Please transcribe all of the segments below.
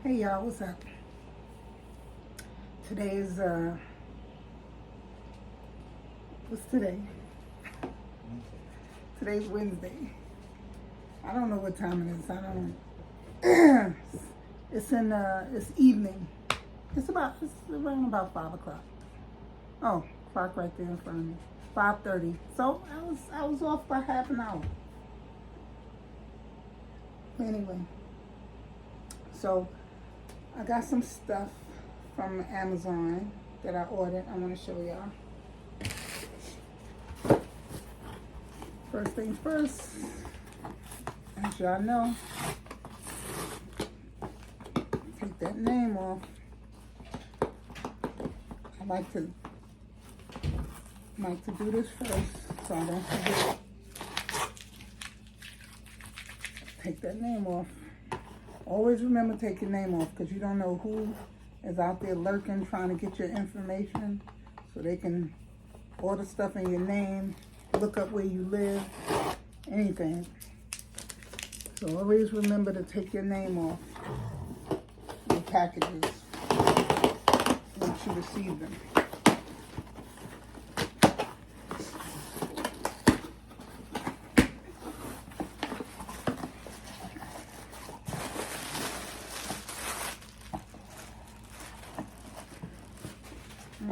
Hey y'all, what's up? Today is what's today? Today's Wednesday. I don't know what time it is. I don't it's evening. It's around about 5 o'clock. Oh, clock right there in front of me. 5:30. So I was off by half an hour. Anyway, so I got some stuff from Amazon that I ordered. I want to show y'all. First things first, as y'all know, take that name off. I like to do this first so I don't forget. Take that name off. Always remember to take your name off, because you don't know who is out there lurking trying to get your information so they can order stuff in your name, look up where you live, anything. So always remember to take your name off your packages once you receive them.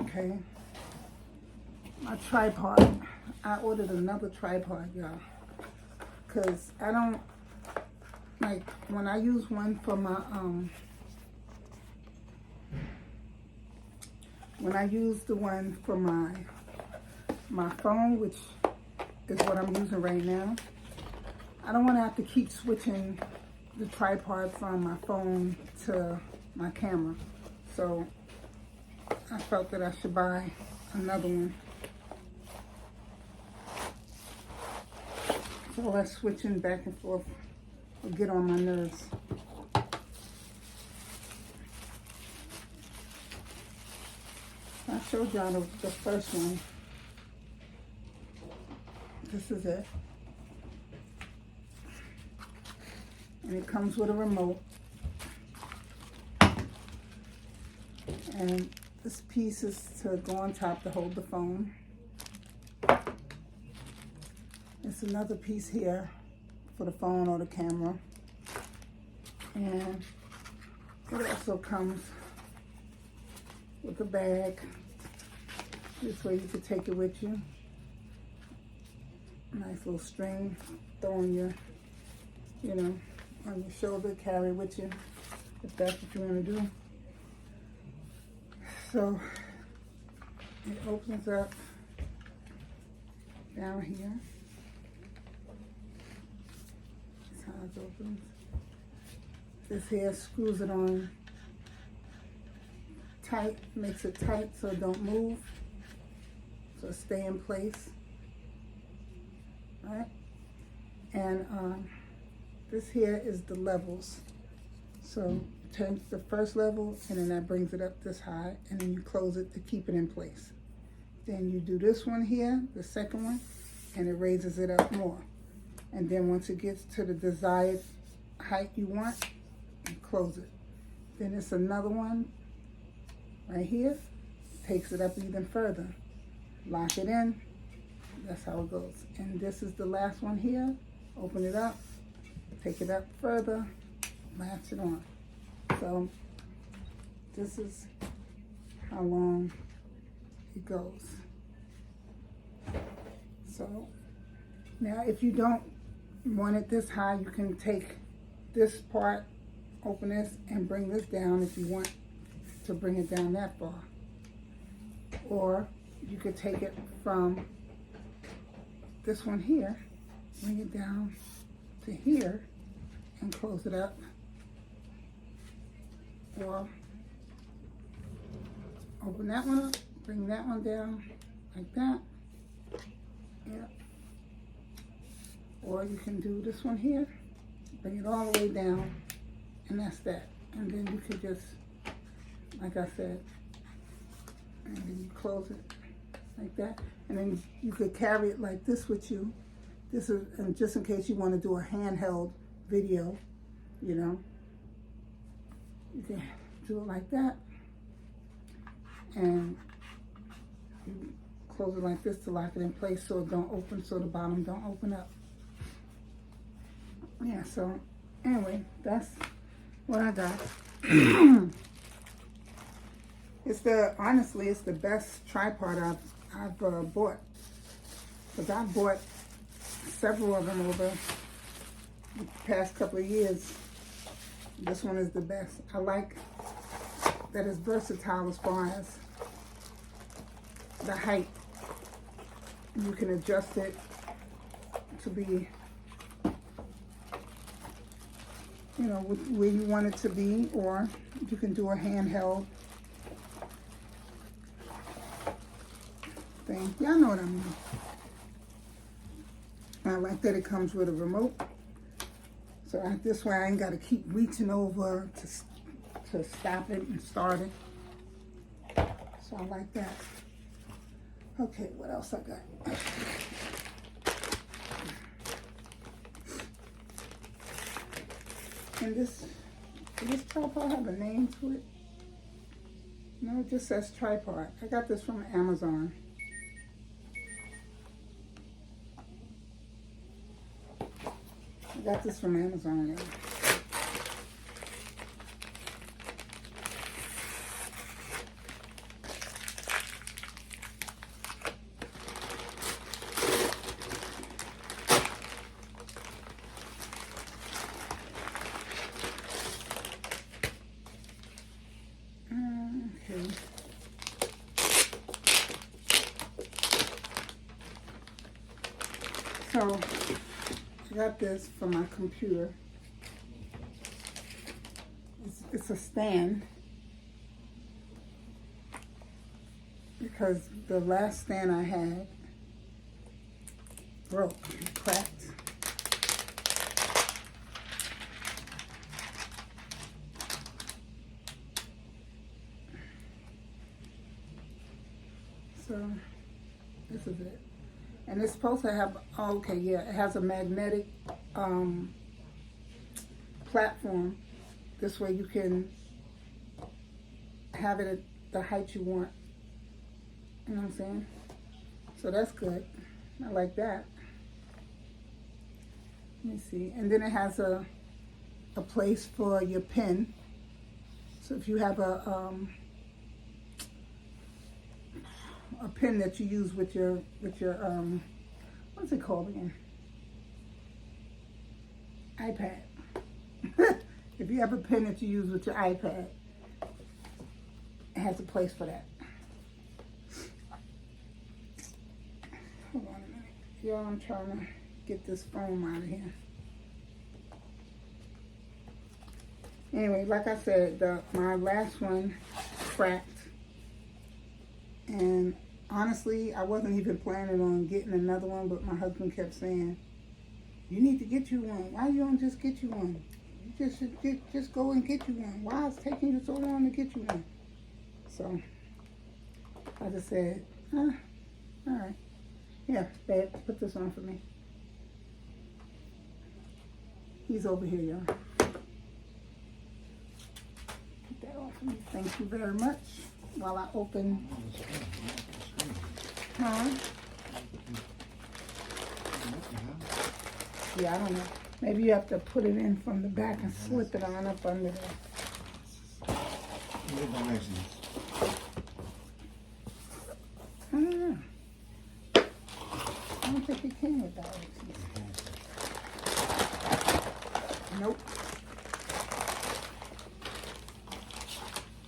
Okay, my tripod. I ordered another tripod, y'all, because I don't, like, when I use one for my, when I use the one for my phone, which is what I'm using right now, I don't want to have to keep switching the tripod from my phone to my camera. So I felt that I should buy another one. So all that switching back and forth will get on my nerves. I showed y'all the first one. This is it. And it comes with a remote. And this piece is to go on top to hold the phone. There's another piece here for the phone or the camera. And it also comes with a bag. This way you can take it with you. Nice little string, throw on your, on your shoulder, carry with you, if that's what you want to do. So it opens up down here. That's how it opens. This here screws it on tight, makes it tight so it don't move, so it stay in place. Right? And this here is the levels. So turn the first level, and then that brings it up this high, and then you close it to keep it in place. Then you do this one here, the second one, and it raises it up more. And then once it gets to the desired height you want, you close it. Then it's another one right here, takes it up even further. Lock it in, that's how it goes. And this is the last one here. Open it up, take it up further, latch it on. So this is how long it goes. So now if you don't want it this high, you can take this part, open this, and bring this down if you want to bring it down that far. Or you could take it from this one here, bring it down to here, and close it up. Or open that one up, bring that one down like that. Yeah. Or you can do this one here, bring it all the way down, and that's that. And then you could just, like I said, and then you close it like that. And then you could carry it like this with you. This is, and just in case you want to do a handheld video, You can do it like that, and you close it like this to lock it in place so it don't open, so the bottom don't open up. Yeah, so anyway, that's what I got. Honestly, it's the best tripod I've bought, because I bought several of them over the past couple of years. This one is the best. I like that it's versatile as far as the height. You can adjust it to be, you know, where you want it to be, or you can do a handheld thing. Y'all know what I mean. I like that it comes with a remote, so this way I ain't got to keep reaching over to stop it and start it. So I like that. Okay, what else I got? And does this tripod have a name to it? No, it just says tripod. I got this from Amazon. I got this from Amazon. Yeah. Okay. So I got this for my computer. It's a stand, because the last stand I had broke, cracked. So this is it. And it's supposed to have, oh, okay, yeah, it has a magnetic platform. This way you can have it at the height you want. You know what I'm saying? So that's good. I like that. Let me see. And then it has a place for your pen. So if you have a pen that you use with your what's it called again? iPad. If you have a pen that you use with your iPad, it has a place for that. Hold on a minute. Y'all, I'm trying to get this foam out of here. Anyway, like I said, my last one cracked. And honestly, I wasn't even planning on getting another one, but my husband kept saying, you need to get you one. Why you don't just get you one? You just go and get you one. Why is it taking you so long to get you one? So I just said, all right. Yeah, babe, put this on for me. He's over here, y'all. Put that on for me. Thank you very much. While I open. Huh? Yeah, I don't know. Maybe you have to put it in from the back and slip it on up under there. I don't know. I don't think it came with directions. Nope.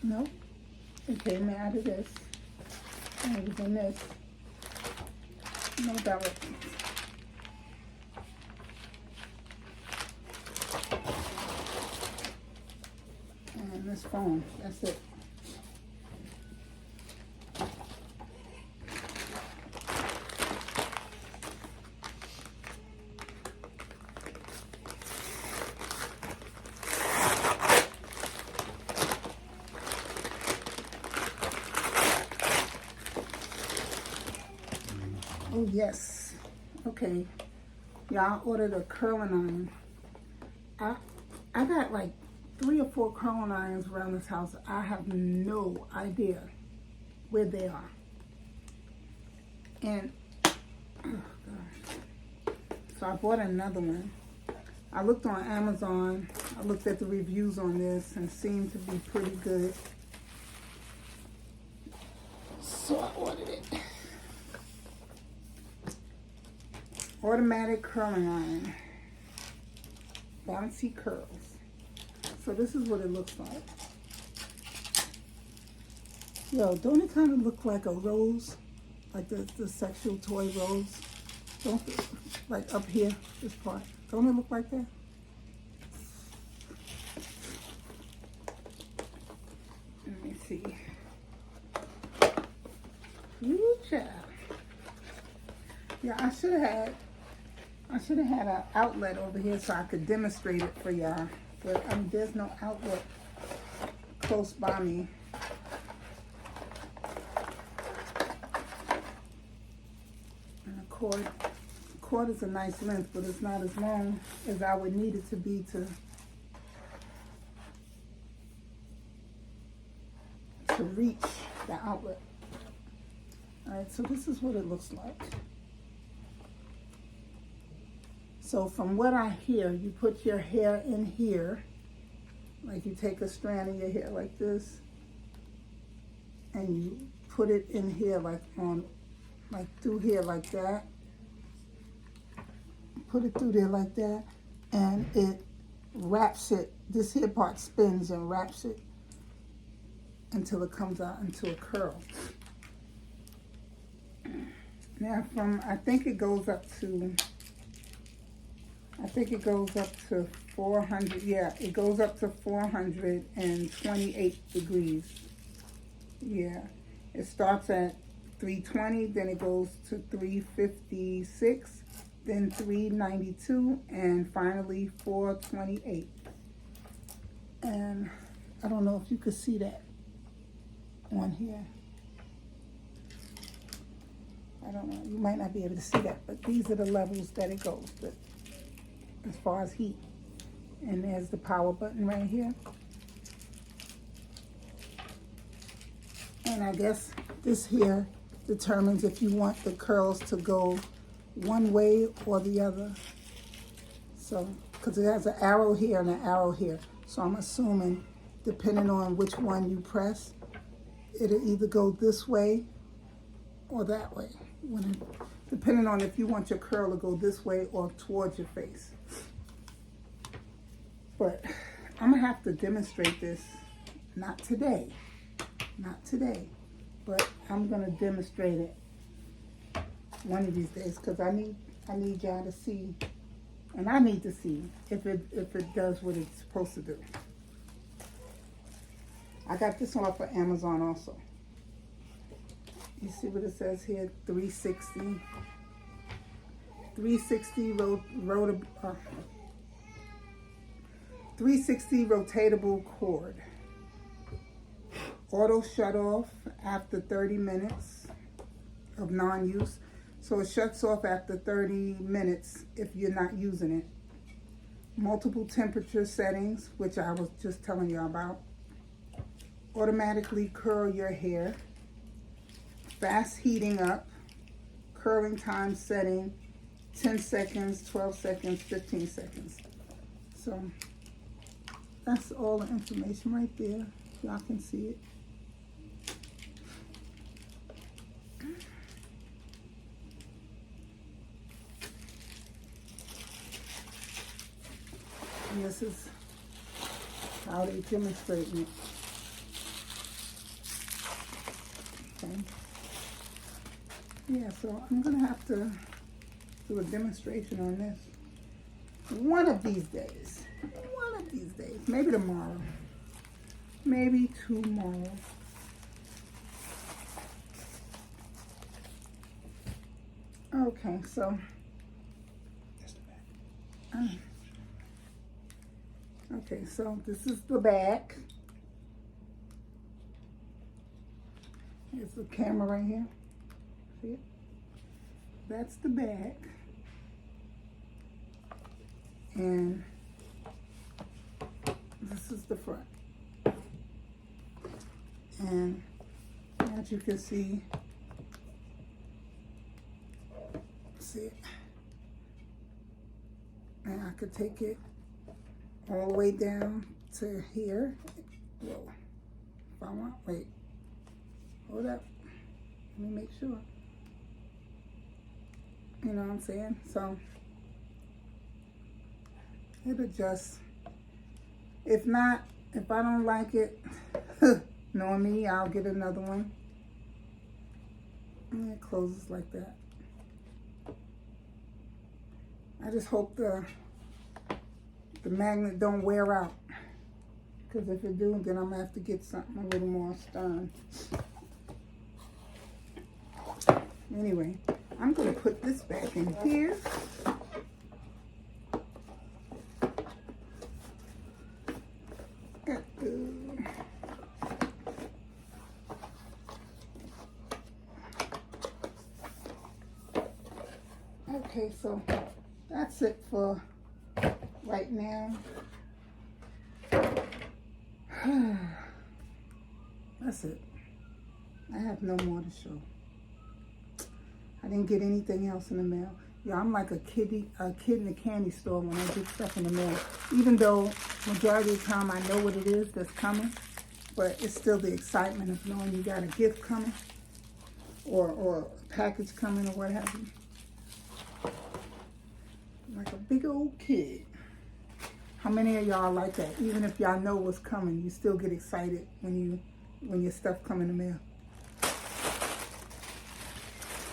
Nope. It came out of this. And it was in this. No directions. And this phone. That's it. Oh yes. Okay. Y'all ordered a curling iron. I got like 3 or 4 curling irons around this house. I have no idea where they are. And, oh gosh. So I bought another one. I looked on Amazon. I looked at the reviews on this and seemed to be pretty good. So I ordered it. Automatic curling iron. Bouncy curls. So this is what it looks like. Yo, don't it kind of look like a rose? Like the sexual toy rose? Don't it, like up here, this part. Don't it look like that? Let me see. Ooh, child. Yeah, I should have had an outlet over here so I could demonstrate it for y'all. But there's no outlet close by me. And the cord is a nice length, but it's not as long as I would need it to be to reach the outlet. Alright, so this is what it looks like. So from what I hear, you put your hair in here, like you take a strand of your hair like this, and you put it in here like through here like that. Put it through there like that, and it wraps it, this here part spins and wraps it until it comes out into a curl. Now I think it goes up to 400, yeah, it goes up to 428 degrees. Yeah, it starts at 320, then it goes to 356, then 392, and finally 428. And I don't know if you could see that on here. I don't know, you might not be able to see that, but these are the levels that it goes, but as far as heat. And there's the power button right here. And I guess this here determines if you want the curls to go one way or the other. So, because it has an arrow here and an arrow here. So I'm assuming, depending on which one you press, it'll either go this way or that way. Depending on if you want your curl to go this way or towards your face. But I'm gonna have to demonstrate this, not today, but I'm gonna demonstrate it one of these days, because I need y'all to see, and I need to see if it does what it's supposed to do. I got this one off of Amazon also. You see what it says here? 360 rotatable cord. Auto shut off after 30 minutes of non-use. So it shuts off after 30 minutes if you're not using it. Multiple temperature settings, which I was just telling you about. Automatically curl your hair. Fast heating up. Curling time setting. 10 seconds, 12 seconds, 15 seconds. So that's all the information right there. Y'all can see it. And this is how they demonstrate it. Okay. Yeah, so I'm gonna have to do a demonstration on this one of these days. Maybe tomorrow. Okay, so okay, so this is the back. Here's the camera right here. See it? That's the back. And this is the And as you can see it. And I could take it all the way down to here. Whoa. If I want, wait. Hold up. Let me make sure. You know what I'm saying? So it'll just, if not, if I don't like it, knowing me, I'll get another one. And it closes like that. I just hope the magnet don't wear out. Because if it do, then I'm going to have to get something a little more stern. Anyway, I'm going to put this back in here. Okay, so that's it for right now. That's it. I have no more to show. I didn't get anything else in the mail. Yeah, I'm like a kid in a candy store when I get stuff in the mail. Even though majority of the time I know what it is that's coming, but it's still the excitement of knowing you got a gift coming or a package coming or what have you. Like a big old kid. How many of y'all like that? Even if y'all know what's coming, you still get excited when your stuff come in the mail.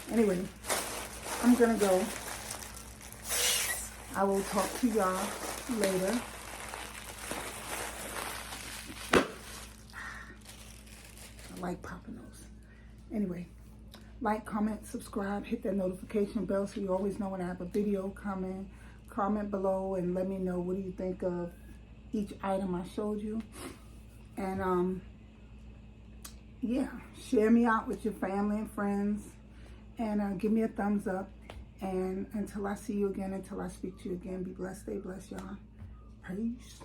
Anyway, I'm gonna go. I will talk to y'all later. I like popping those. Anyway, like, comment, subscribe, hit that notification bell so you always know when I have a video coming. Comment below and let me know what do you think of each item I showed you. And yeah, share me out with your family and friends. And give me a thumbs up. And until I see you again, until I speak to you again, be blessed, stay blessed, y'all. Peace.